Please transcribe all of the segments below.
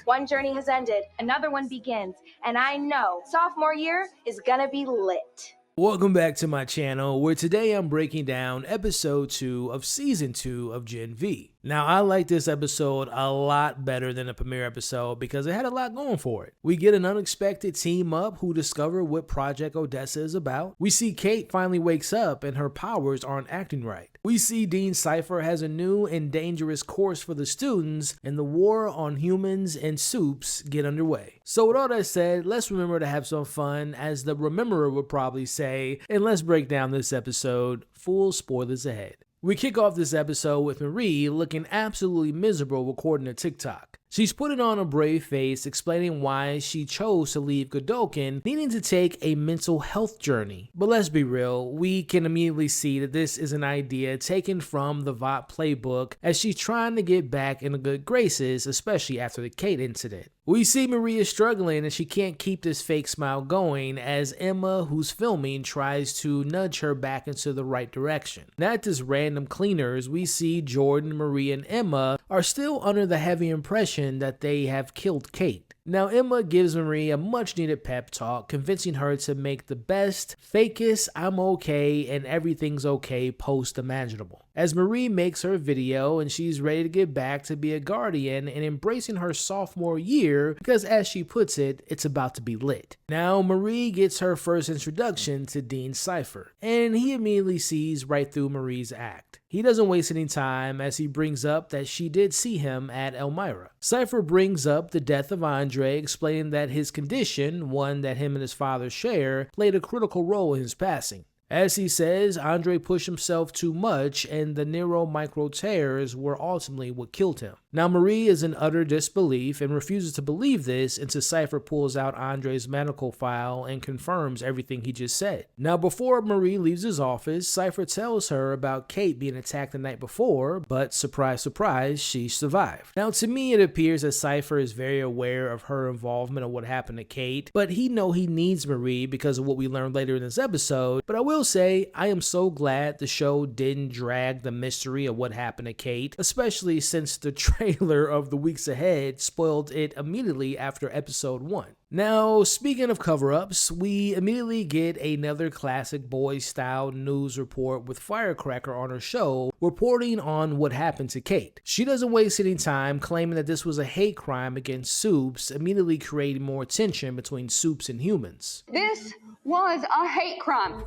One journey has ended, another one begins, and I know sophomore year is gonna be lit. Welcome back to my channel, where today I'm breaking down episode 2 of season 2 of Gen V. Now, I like this episode a lot better than the premiere episode because it had a lot going for it. We get an unexpected team up who discover what Project Odessa is about. We see Kate finally wakes up and her powers aren't acting right. We see Dean Cipher has a new and dangerous course for the students, and the war on humans and soups get underway. So with all that said, let's remember to have some fun, as the Rememberer would probably say, and let's break down this episode. Full spoilers ahead. We kick off this episode with Marie looking absolutely miserable according to TikTok. She's putting on a brave face, explaining why she chose to leave Godolkin, needing to take a mental health journey. But let's be real, we can immediately see that this is an idea taken from the VOT playbook, as she's trying to get back in the good graces, especially after the Kate incident. We see Marie is struggling and she can't keep this fake smile going as Emma, who's filming, tries to nudge her back into the right direction. Now at this random cleaners, we see Jordan, Marie, and Emma are still under the heavy impression that they have killed Kate. Now Emma gives Marie a much needed pep talk, convincing her to make the best, fakest I'm okay and everything's okay post imaginable. As Marie makes her video and she's ready to get back to be a Guardian and embracing her sophomore year because, as she puts it, it's about to be lit. Now Marie gets her first introduction to Dean Cipher, and he immediately sees right through Marie's act. He doesn't waste any time as he brings up that she did see him at Elmira. Cipher brings up the death of Andre, explaining that his condition, one that him and his father share, played a critical role in his passing. As he says, Andre pushed himself too much and the neuro-micro tears were ultimately what killed him. Now Marie is in utter disbelief and refuses to believe this until Cipher pulls out Andre's medical file and confirms everything he just said. Now before Marie leaves his office, Cipher tells her about Kate being attacked the night before, but surprise surprise, she survived. Now to me it appears that Cipher is very aware of her involvement of what happened to Kate, but he needs Marie because of what we learned later in this episode. But I will say, I am so glad the show didn't drag the mystery of what happened to Kate, especially since the trailer of The Weeks Ahead spoiled it immediately after episode 1. Now, speaking of cover-ups, we immediately get another classic boys-style news report with Firecracker on her show, reporting on what happened to Kate. She doesn't waste any time claiming that this was a hate crime against Soups, immediately creating more tension between Soups and humans. This was a hate crime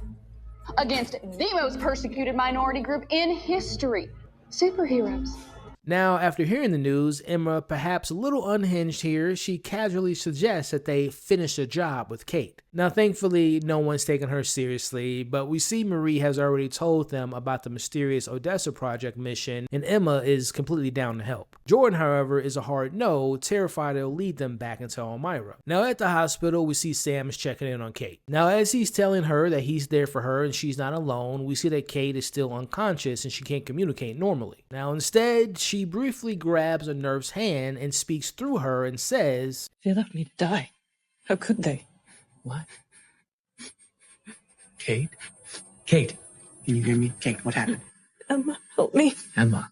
against the most persecuted minority group in history, superheroes. Now, after hearing the news, Emma, perhaps a little unhinged here, she casually suggests that they finish the job with Kate. Now, thankfully, no one's taking her seriously, but we see Marie has already told them about the mysterious Odessa project mission, and Emma is completely down to help. Jordan, however, is a hard no, terrified it'll lead them back into Elmira. Now, at the hospital, we see Sam is checking in on Kate. Now, as he's telling her that he's there for her and she's not alone, we see that Kate is still unconscious and she can't communicate normally. Now, instead, she briefly grabs a nurse's hand and speaks through her and says, "They left me to die. How could they?" What? Kate? Kate, can you hear me? Kate, what happened? Emma, help me. Emma.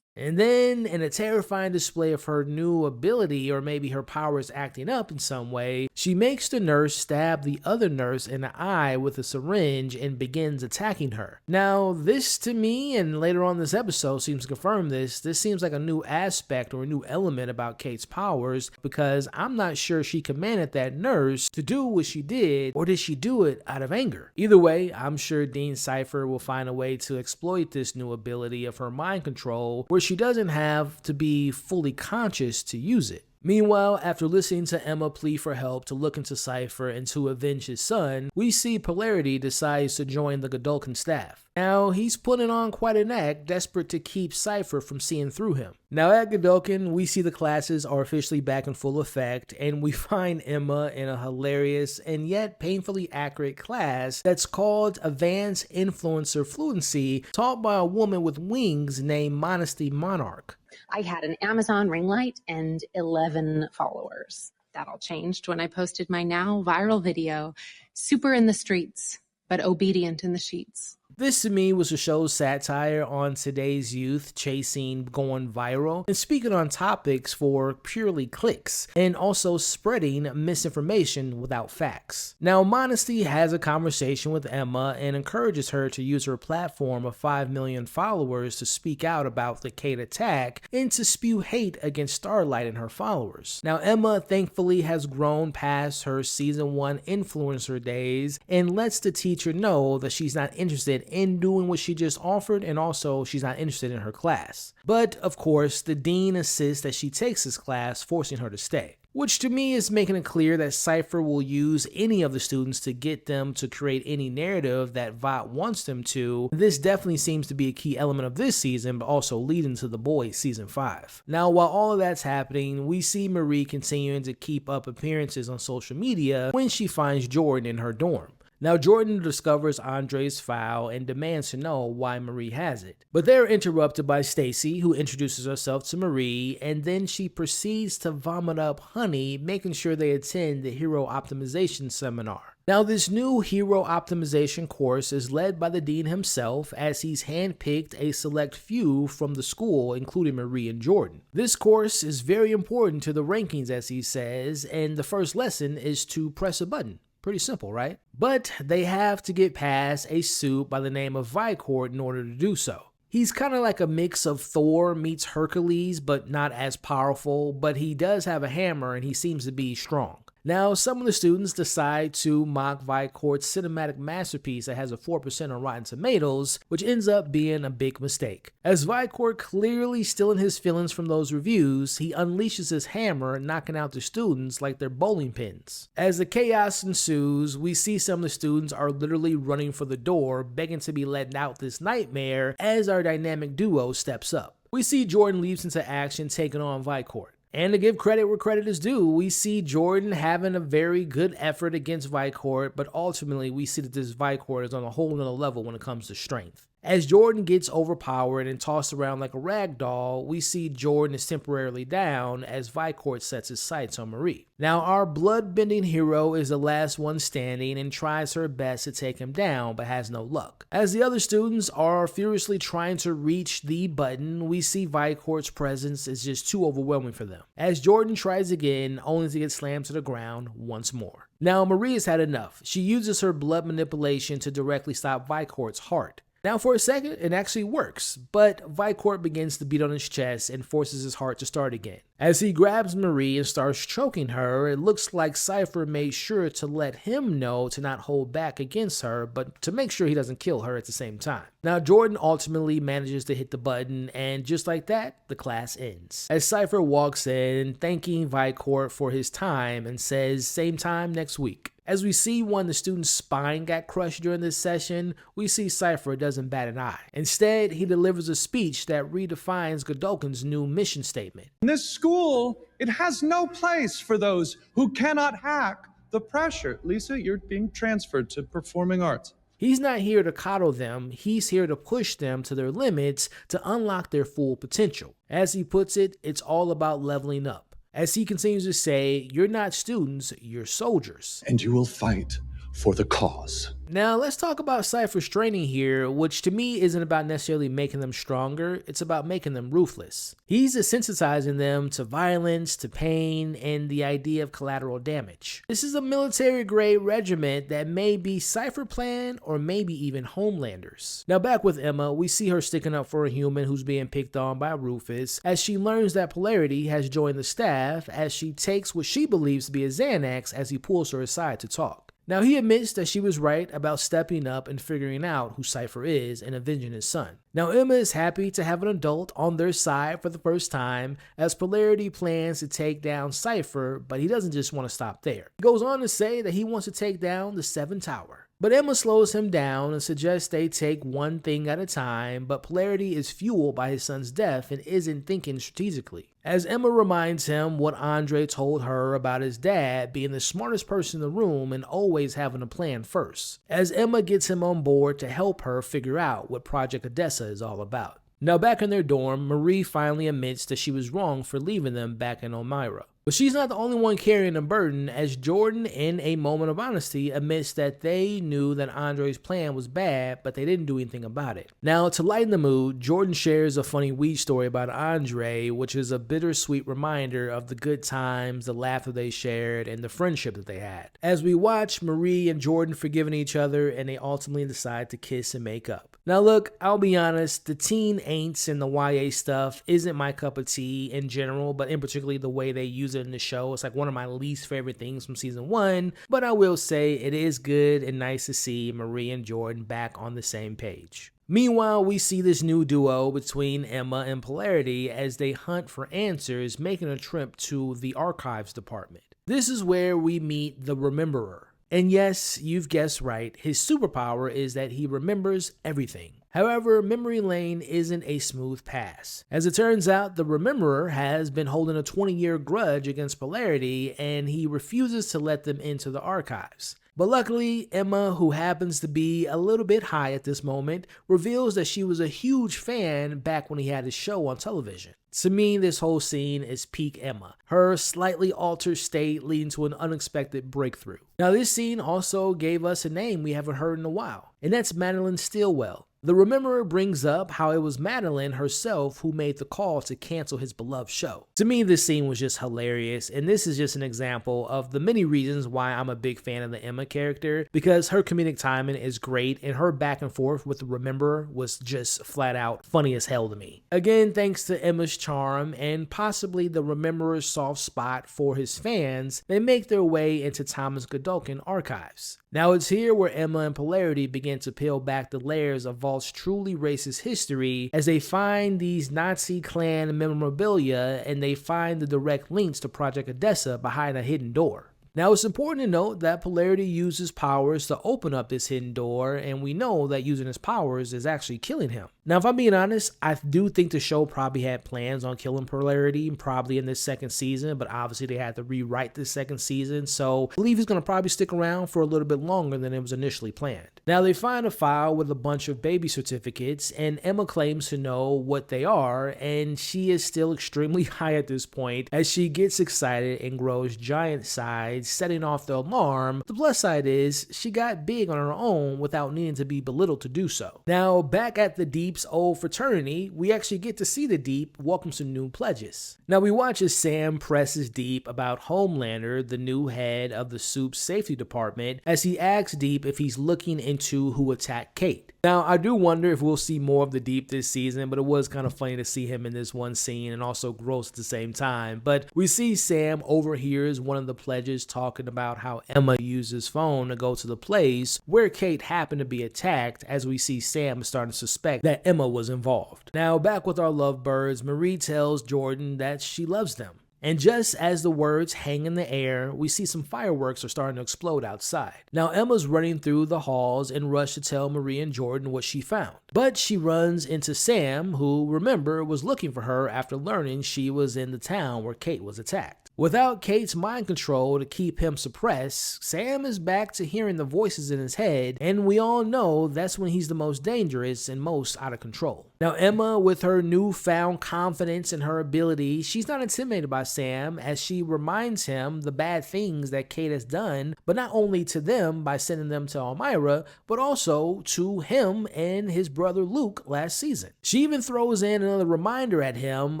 And then, in a terrifying display of her new ability, or maybe her powers acting up in some way, she makes the nurse stab the other nurse in the eye with a syringe and begins attacking her. Now, this to me, and later on this episode seems to confirm this seems like a new aspect or a new element about Kate's powers, because I'm not sure she commanded that nurse to do what she did, or did she do it out of anger? Either way, I'm sure Dean Cipher will find a way to exploit this new ability of her mind control, where she doesn't have to be fully conscious to use it. Meanwhile, after listening to Emma plead for help to look into Cipher and to avenge his son, we see Polarity decides to join the Godolkin staff. Now, he's putting on quite an act, desperate to keep Cipher from seeing through him. Now, at Godolkin, we see the classes are officially back in full effect, and we find Emma in a hilarious and yet painfully accurate class that's called Advanced Influencer Fluency, taught by a woman with wings named Modesty Monarch. I had an Amazon ring light and 11 followers. That all changed when I posted my now viral video, Super in the Streets, but Obedient in the Sheets. This to me was the show's satire on today's youth chasing going viral and speaking on topics for purely clicks and also spreading misinformation without facts. Now, Modesty has a conversation with Emma and encourages her to use her platform of 5 million followers to speak out about the Kate attack and to spew hate against Starlight and her followers. Now, Emma thankfully has grown past her season 1 influencer days and lets the teacher know that she's not interested in doing what she just offered, and also she's not interested in her class. But of course, the dean insists that she takes this class, forcing her to stay. Which to me is making it clear that Cipher will use any of the students to get them to create any narrative that Vought wants them to. This definitely seems to be a key element of this season, but also leading to The Boys season 5. Now, while all of that's happening, we see Marie continuing to keep up appearances on social media when she finds Jordan in her dorm. Now, Jordan discovers Andre's file and demands to know why Marie has it. But they're interrupted by Stacy, who introduces herself to Marie, and then she proceeds to vomit up honey, making sure they attend the Hero Optimization Seminar. Now, this new Hero Optimization course is led by the dean himself, as he's handpicked a select few from the school, including Marie and Jordan. This course is very important to the rankings, as he says, and the first lesson is to press a button. Pretty simple, right? But they have to get past a suit by the name of Vicord in order to do so. He's kind of like a mix of Thor meets Hercules, but not as powerful, but he does have a hammer and he seems to be strong. Now, some of the students decide to mock Vicord's cinematic masterpiece that has a 4% on Rotten Tomatoes, which ends up being a big mistake. As Vicord clearly still in his feelings from those reviews, he unleashes his hammer, knocking out the students like they're bowling pins. As the chaos ensues, we see some of the students are literally running for the door, begging to be let out this nightmare as our dynamic duo steps up. We see Jordan leaps into action, taking on Vicord. And to give credit where credit is due, we see Jordan having a very good effort against Vicord, but ultimately we see that this Vicord is on a whole nother level when it comes to strength. As Jordan gets overpowered and tossed around like a rag doll, we see Jordan is temporarily down as Vicord sets his sights on Marie. Now, our blood-bending hero is the last one standing and tries her best to take him down, but has no luck. As the other students are furiously trying to reach the button, we see Vicord's presence is just too overwhelming for them. As Jordan tries again, only to get slammed to the ground once more. Now, Marie has had enough. She uses her blood manipulation to directly stop Vicord's heart. Now, for a second, it actually works, but Vicord begins to beat on his chest and forces his heart to start again. As he grabs Marie and starts choking her, it looks like Cipher made sure to let him know to not hold back against her, but to make sure he doesn't kill her at the same time. Now, Jordan ultimately manages to hit the button, and just like that, the class ends. As Cipher walks in, thanking Vicord for his time and says, "Same time next week." As we see when the student's spine got crushed during this session, we see Cipher doesn't bat an eye. Instead, he delivers a speech that redefines Godolkin's new mission statement. In this school, it has no place for those who cannot hack the pressure. Lisa, you're being transferred to performing arts. He's not here to coddle them, he's here to push them to their limits to unlock their full potential. As he puts it, it's all about leveling up. As he continues to say, you're not students, you're soldiers. And you will fight for the cause. Now, let's talk about Cipher's training here, which to me isn't about necessarily making them stronger, it's about making them ruthless. He's desensitizing them to violence, to pain, and the idea of collateral damage. This is a military-grade regiment that may be Cipher plan or maybe even Homelanders. Now, back with Emma, we see her sticking up for a human who's being picked on by Rufus, as she learns that Polarity has joined the staff, as she takes what she believes to be a Xanax as he pulls her aside to talk. Now, he admits that she was right about stepping up and figuring out who Cipher is and avenging his son. Now, Emma is happy to have an adult on their side for the first time, as Polarity plans to take down Cipher, but he doesn't just want to stop there. He goes on to say that he wants to take down the 7th Tower. But Emma slows him down and suggests they take one thing at a time, but Polarity is fueled by his son's death and isn't thinking strategically. As Emma reminds him what Andre told her about his dad being the smartest person in the room and always having a plan first. As Emma gets him on board to help her figure out what Project Odessa is all about. Now, back in their dorm, Marie finally admits that she was wrong for leaving them back in Elmira. But she's not the only one carrying the burden, as Jordan, in a moment of honesty, admits that they knew that Andre's plan was bad, but they didn't do anything about it. Now, to lighten the mood, Jordan shares a funny weed story about Andre, which is a bittersweet reminder of the good times, the laughter they shared, and the friendship that they had. As we watch Marie and Jordan forgiving each other, and they ultimately decide to kiss and make up. Now look, I'll be honest, the teen ain'ts and the YA stuff isn't my cup of tea in general, but in particular the way they use it in the show. It's like one of my least favorite things from season 1, but I will say it is good and nice to see Marie and Jordan back on the same page. Meanwhile, we see this new duo between Emma and Polarity as they hunt for answers, making a trip to the archives department. This is where we meet the Rememberer. And yes, you've guessed right, his superpower is that he remembers everything. However, memory lane isn't a smooth pass. As it turns out, the Rememberer has been holding a 20-year grudge against Polarity, and he refuses to let them into the archives. But luckily, Emma, who happens to be a little bit high at this moment, reveals that she was a huge fan back when he had his show on television. To me, this whole scene is peak Emma, her slightly altered state leading to an unexpected breakthrough. Now, this scene also gave us a name we haven't heard in a while, and that's Madeline Stillwell. The Rememberer brings up how it was Madeline herself who made the call to cancel his beloved show. To me, this scene was just hilarious, and this is just an example of the many reasons why I'm a big fan of the Emma character, because her comedic timing is great, and her back and forth with the Rememberer was just flat out funny as hell to me. Again, thanks to Emma's charm and possibly the Rememberer's soft spot for his fans, they make their way into Thomas Godolkin archives. Now it's here where Emma and Polarity begin to peel back the layers of Vault's truly racist history as they find these Nazi Klan memorabilia and they find the direct links to Project Odessa behind a hidden door. Now, it's important to note that Polarity uses powers to open up this hidden door, and we know that using his powers is actually killing him. Now, if I'm being honest, I do think the show probably had plans on killing Polarity, probably in this second season, but obviously they had to rewrite this second season, so I believe he's going to probably stick around for a little bit longer than it was initially planned. Now, they find a file with a bunch of baby certificates, and Emma claims to know what they are, and she is still extremely high at this point as she gets excited and grows giant size, setting off the alarm. The plus side is she got big on her own without needing to be belittled to do so. Now, back at the Deep's old fraternity, we actually get to see the Deep welcome some new pledges. Now, we watch as Sam presses Deep about Homelander, the new head of the Soup's safety department, as he asks Deep if he's looking into who attacked Kate. Now, I do wonder if we'll see more of the Deep this season, but it was kind of funny to see him in this one scene and also gross at the same time. But we see Sam overhears one of the pledges talking about how Emma used his phone to go to the place where Kate happened to be attacked, as we see Sam starting to suspect that Emma was involved. Now, back with our lovebirds, Marie tells Jordan that she loves them. And just as the words hang in the air, we see some fireworks are starting to explode outside. Now, Emma's running through the halls and rushes to tell Marie and Jordan what she found. But she runs into Sam, who, remember, was looking for her after learning she was in the town where Kate was attacked. Without Kate's mind control to keep him suppressed, Sam is back to hearing the voices in his head, and we all know that's when he's the most dangerous and most out of control. Now, Emma, with her newfound confidence in her ability, she's not intimidated by Sam as she reminds him the bad things that Kate has done, but not only to them by sending them to Elmira, but also to him and his brother Luke last season. She even throws in another reminder at him,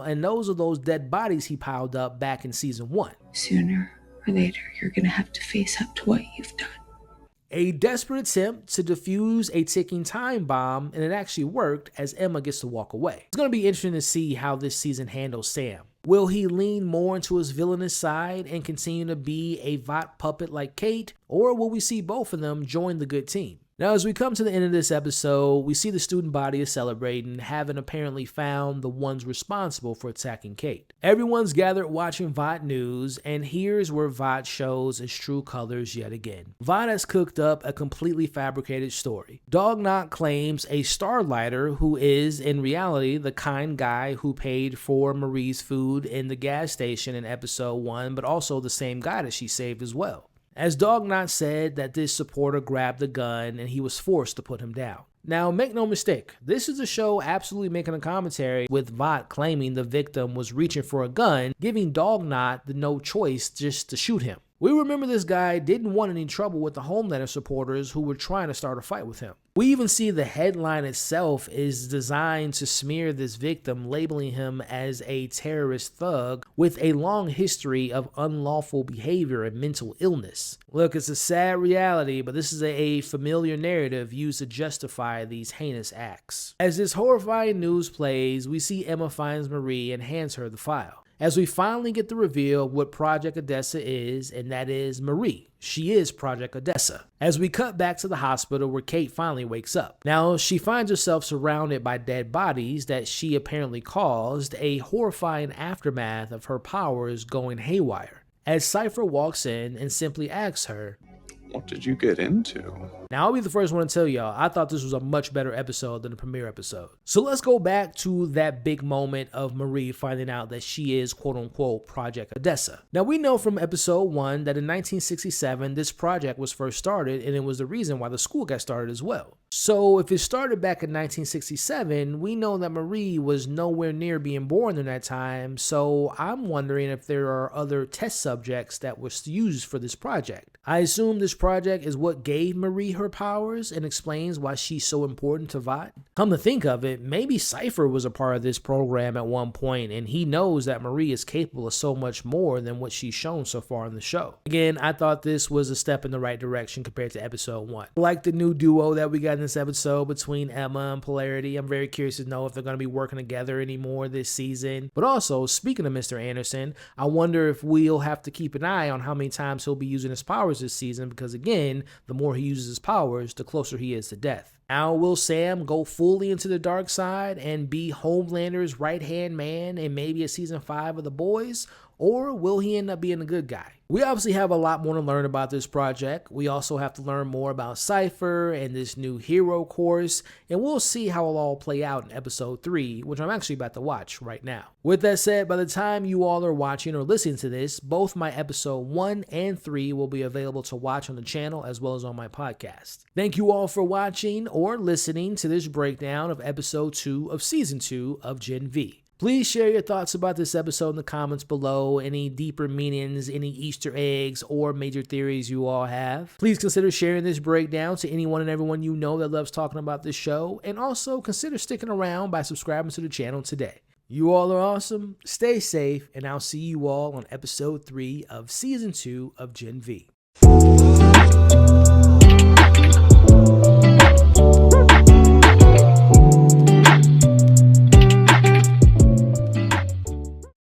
and those are those dead bodies he piled up back in season 1. Sooner or later, you're gonna have to face up to what you've done. A desperate attempt to defuse a ticking time bomb, and it actually worked as Emma gets to walk away. It's going to be interesting to see how this season handles Sam. Will he lean more into his villainous side and continue to be a Vought puppet like Kate, or will we see both of them join the good team? Now, as we come to the end of this episode, we see the student body is celebrating, having apparently found the ones responsible for attacking Kate. Everyone's gathered watching Vought news, and here's where Vought shows its true colors yet again. Vought has cooked up a completely fabricated story. Dog Knock claims a Starlighter who is, in reality, the kind guy who paid for Marie's food in the gas station in episode 1, but also the same guy that she saved as well. As Dog Knot said that this supporter grabbed the gun and he was forced to put him down. Now, make no mistake, this is a show absolutely making a commentary with Vought claiming the victim was reaching for a gun, giving Dognot the no choice just to shoot him. We remember this guy didn't want any trouble with the Homelander supporters who were trying to start a fight with him. We even see the headline itself is designed to smear this victim, labeling him as a terrorist thug with a long history of unlawful behavior and mental illness. Look, it's a sad reality, but this is a familiar narrative used to justify these heinous acts. As this horrifying news plays, we see Emma finds Marie and hands her the file. As we finally get the reveal of what Project Odessa is, and that is Marie. She is Project Odessa. As we cut back to the hospital where Kate finally wakes up. Now, she finds herself surrounded by dead bodies that she apparently caused, a horrifying aftermath of her powers going haywire. As Cipher walks in and simply asks her, What did you get into? Now, I'll be the first one to tell y'all, I thought this was a much better episode than the premiere episode. So let's go back to that big moment of Marie finding out that she is quote-unquote Project Odessa. Now, we know from episode 1 that in 1967, this project was first started, and it was the reason why the school got started as well. So if it started back in 1967, we know that Marie was nowhere near being born in that time, so I'm wondering if there are other test subjects that were used for this project. I assume this project is what gave Marie her powers and explains why she's so important to Vought. Come to think of it, maybe Cipher was a part of this program at one point, and he knows that Marie is capable of so much more than what she's shown so far in the show. Again, I thought this was a step in the right direction compared to episode 1. I like the new duo that we got in this episode between Emma and Polarity. I'm very curious to know if they're going to be working together anymore this season. But also, speaking of Mr. Anderson, I wonder if we'll have to keep an eye on how many times he'll be using his powers this season, because again, the more he uses his powers, the closer he is to death. Now, will Sam go fully into the dark side and be Homelander's right-hand man in maybe a season 5 of The Boys? Or will he end up being a good guy? We obviously have a lot more to learn about this project. We also have to learn more about Cipher and this new hero course, and we'll see how it'll all play out in episode 3, which I'm actually about to watch right now. With that said, by the time you all are watching or listening to this, both my episode 1 and 3 will be available to watch on the channel as well as on my podcast. Thank you all for watching or listening to this breakdown of episode 2 of season 2 of Gen V. Please share your thoughts about this episode in the comments below, any deeper meanings, any Easter eggs, or major theories you all have. Please consider sharing this breakdown to anyone and everyone you know that loves talking about this show, and also consider sticking around by subscribing to the channel today. You all are awesome, stay safe, and I'll see you all on episode 3 of season 2 of Gen V.